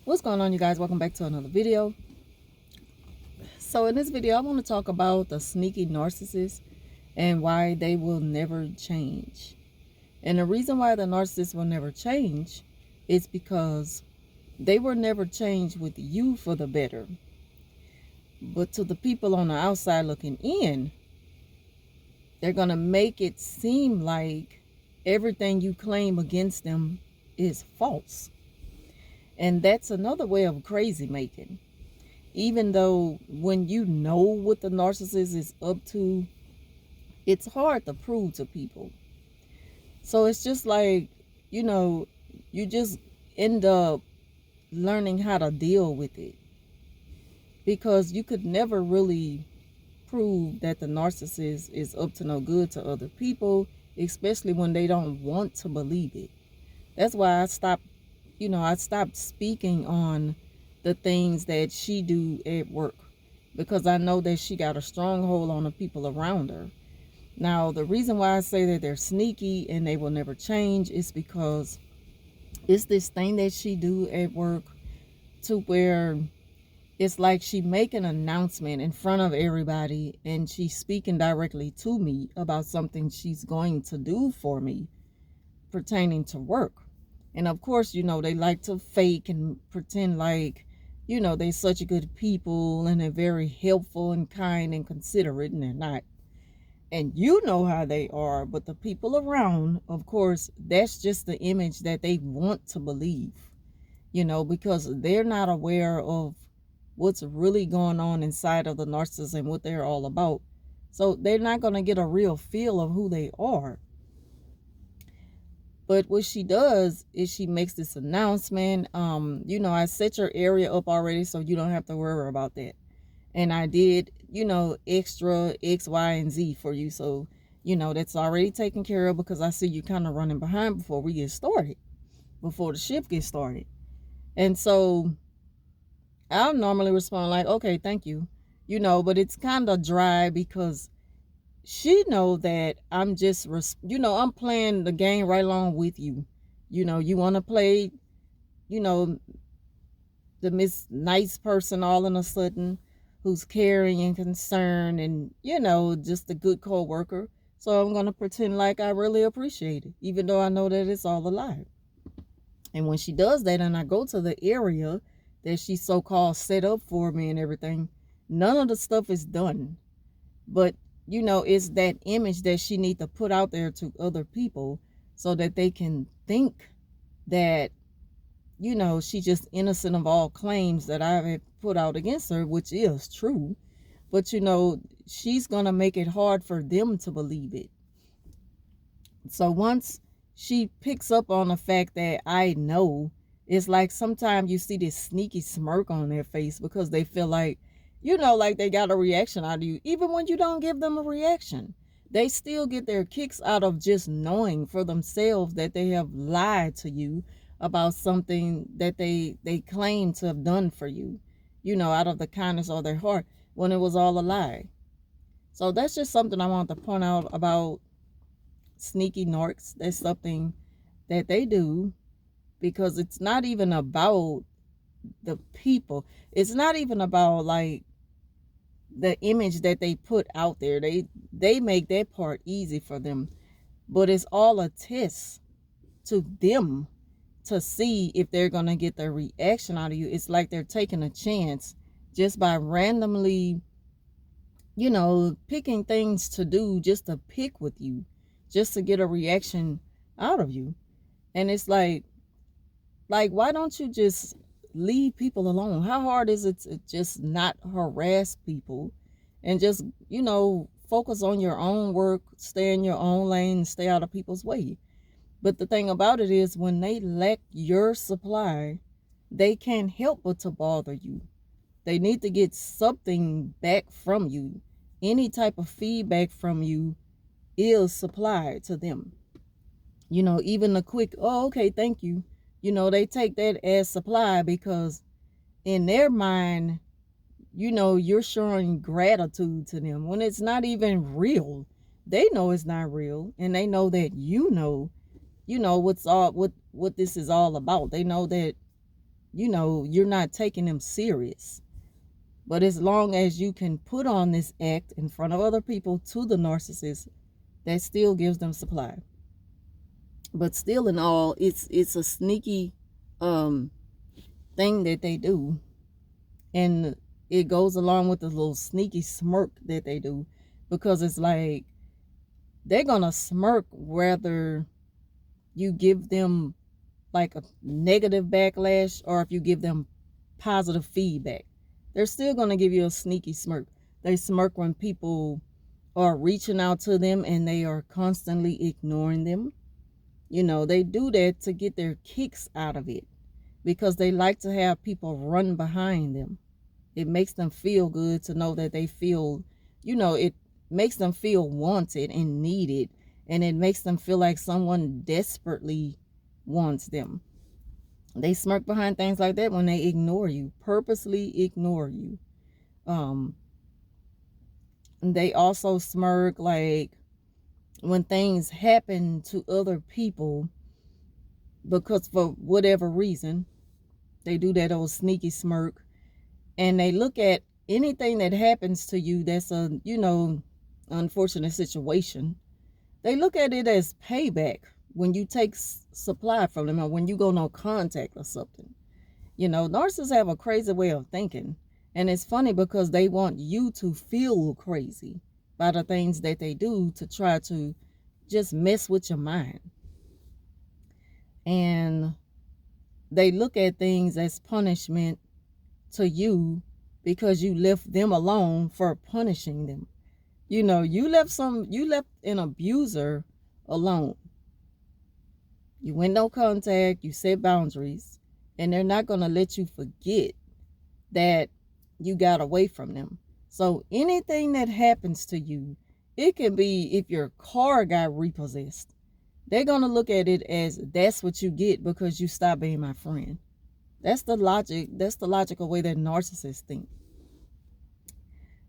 What's going on, you guys? Welcome back to another video. So in this video, I want to talk about the sneaky narcissist and why they will never change. And the reason why the narcissist will never change is because they were never changed with you for the better. But to the people on the outside looking in, they're going to make it seem like everything you claim against them is false. And that's another way of crazy making. Even though when you know what the narcissist is up to, it's hard to prove to people. So it's just like, you just end up learning how to deal with it. Because you could never really prove that the narcissist is up to no good to other people, especially when they don't want to believe it. That's why I stopped speaking on the things that she do at work, because I know that she got a stronghold on the people around her. Now, the reason why I say that they're sneaky and they will never change is because it's this thing that she do at work to where it's like she make an announcement in front of everybody and she's speaking directly to me about something she's going to do for me pertaining to work. And of course, they like to fake and pretend like, they're such good people and they're very helpful and kind and considerate, and they're not. And you know how they are, but the people around, of course, that's just the image that they want to believe, because they're not aware of what's really going on inside of the narcissist and what they're all about. So they're not going to get a real feel of who they are. But what she does is she makes this announcement. I set your area up already, so you don't have to worry about that. And I did, extra X, Y, and Z for you. So, that's already taken care of, because I see you kind of running behind before we get started, before the shift gets started. And so I'll normally respond like, okay, thank you, but it's kind of dry because she know that I'm just, I'm playing the game right along with you. You want to play, the Miss Nice person all of a sudden who's caring and concerned and, just a good co-worker. So I'm going to pretend like I really appreciate it, even though I know that it's all a lie. And when she does that and I go to the area that she so-called set up for me and everything, none of the stuff is done. But it's that image that she needs to put out there to other people so that they can think that, she's just innocent of all claims that I have put out against her, which is true. But, she's going to make it hard for them to believe it. So once she picks up on the fact that I know, it's like sometimes you see this sneaky smirk on their face because they feel like, like they got a reaction out of you. Even when you don't give them a reaction, they still get their kicks out of just knowing for themselves that they have lied to you about something that they claim to have done for you, out of the kindness of their heart, when it was all a lie. So that's just something I want to point out about sneaky narcs. That's something that they do, because it's not even about the people. It's not even about like the image that they put out there. They make that part easy for them, but it's all a test to them to see if they're gonna get their reaction out of you. It's like they're taking a chance just by randomly, picking things to do just to pick with you, just to get a reaction out of you. And it's like why don't you just leave people alone? How hard is it to just not harass people and just, focus on your own work, stay in your own lane, stay out of people's way? But the thing about it is, when they lack your supply, they can't help but to bother you. They need to get something back from you. Any type of feedback from you is supplied to them. Even the quick, oh, okay, thank you. They take that as supply, because in their mind, you're showing gratitude to them when it's not even real. They know it's not real, and they know that what's all what this is all about. They know that you're not taking them serious. But as long as you can put on this act in front of other people to the narcissist, that still gives them supply. But still in all, it's a sneaky thing that they do. And it goes along with the little sneaky smirk that they do, because it's like they're gonna smirk whether you give them like a negative backlash or if you give them positive feedback. They're still gonna give you a sneaky smirk. They smirk when people are reaching out to them and they are constantly ignoring them. They do that to get their kicks out of it, because they like to have people run behind them. It makes them feel good to know that they feel, it makes them feel wanted and needed, and it makes them feel like someone desperately wants them. They smirk behind things like that when they ignore you, purposely ignore you. They also smirk like when things happen to other people, because for whatever reason, they do that old sneaky smirk, and they look at anything that happens to you that's a, unfortunate situation. They look at it as payback when you take supply from them or when you go no contact or something. Narcissists have a crazy way of thinking. And it's funny because they want you to feel crazy by the things that they do to try to just mess with your mind. And they look at things as punishment to you because you left them alone for punishing them. You left an abuser alone. You went no contact, you set boundaries, and they're not going to let you forget that you got away from them. So anything that happens to you, it can be if your car got repossessed. They're going to look at it as that's what you get because you stopped being my friend. That's the logic. That's the logical way that narcissists think.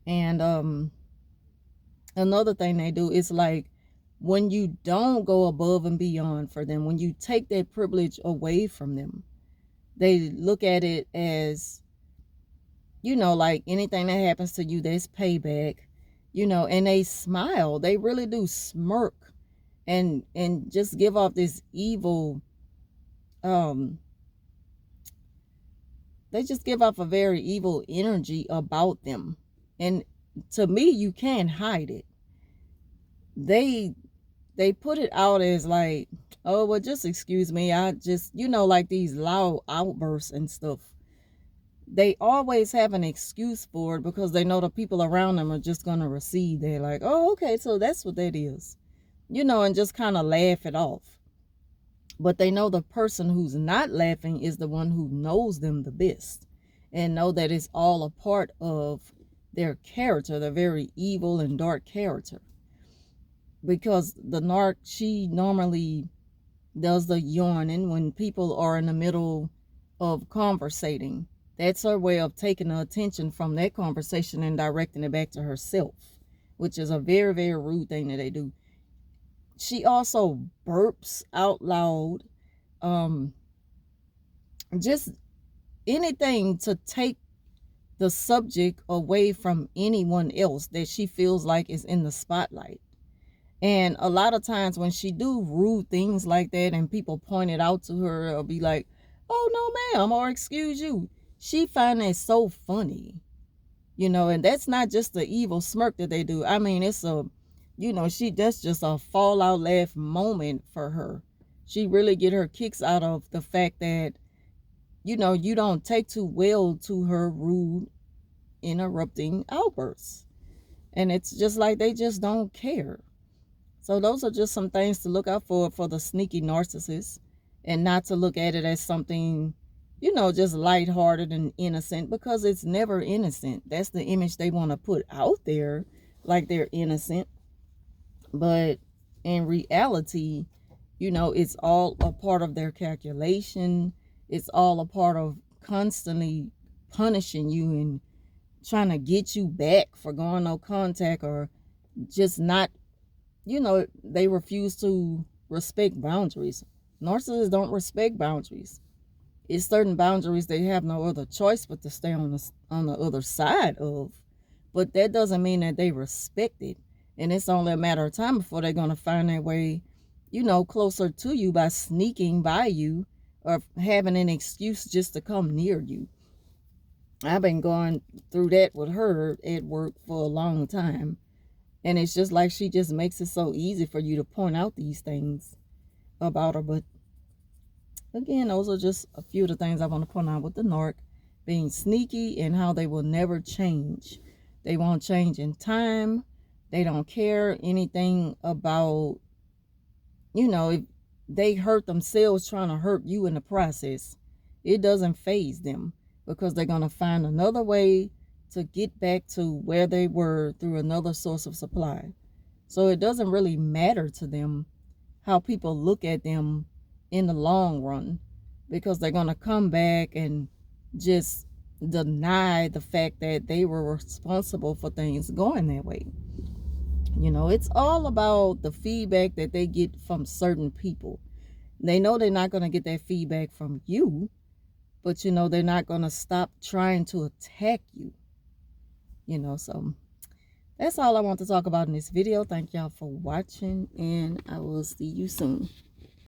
And another thing they do is like when you don't go above and beyond for them, when you take that privilege away from them, they look at it as, like anything that happens to you, that's payback, and they smile. They really do smirk and just give off this evil, they just give off a very evil energy about them. And to me, you can't hide it. They put it out as like, oh, well, just excuse me. I just, like these loud outbursts and stuff. They always have an excuse for it because they know the people around them are just going to receive. They're like, oh, okay, so that's what that is, and just kind of laugh it off. But they know the person who's not laughing is the one who knows them the best and know that it's all a part of their character, their very evil and dark character. Because the narc, she normally does the yawning when people are in the middle of conversating. That's her way of taking the attention from that conversation and directing it back to herself, which is a very, very rude thing that they do. She also burps out loud. Just anything to take the subject away from anyone else that she feels like is in the spotlight. And a lot of times when she do rude things like that and people point it out to her or be like, oh, no, ma'am, or excuse you, she find that so funny, and that's not just the evil smirk that they do. I mean, it's a, that's just a fallout laugh moment for her. She really get her kicks out of the fact that, you don't take too well to her rude, interrupting outbursts. And it's just like they just don't care. So those are just some things to look out for the sneaky narcissist, and not to look at it as something, just lighthearted and innocent, because it's never innocent. That's the image they want to put out there, like they're innocent. But in reality, it's all a part of their calculation. It's all a part of constantly punishing you and trying to get you back for going no contact, or just not, they refuse to respect boundaries. Narcissists don't respect boundaries. it's certain boundaries they have no other choice but to stay on the other side of. But that doesn't mean that they respect it. And it's only a matter of time before they're going to find their way, closer to you by sneaking by you or having an excuse just to come near you. I've been going through that with her at work for a long time. And it's just like she just makes it so easy for you to point out these things about her. But again, those are just a few of the things I want to point out with the narc being sneaky and how they will never change. They won't change in time. They don't care anything about, if they hurt themselves trying to hurt you in the process. It doesn't faze them because they're going to find another way to get back to where they were through another source of supply. So it doesn't really matter to them how people look at them in the long run, because they're going to come back and just deny the fact that they were responsible for things going that way. It's all about the feedback that they get from certain people. They know they're not going to get that feedback from you, but they're not going to stop trying to attack you. So that's all I want to talk about in this video. Thank y'all for watching, and I will see you soon.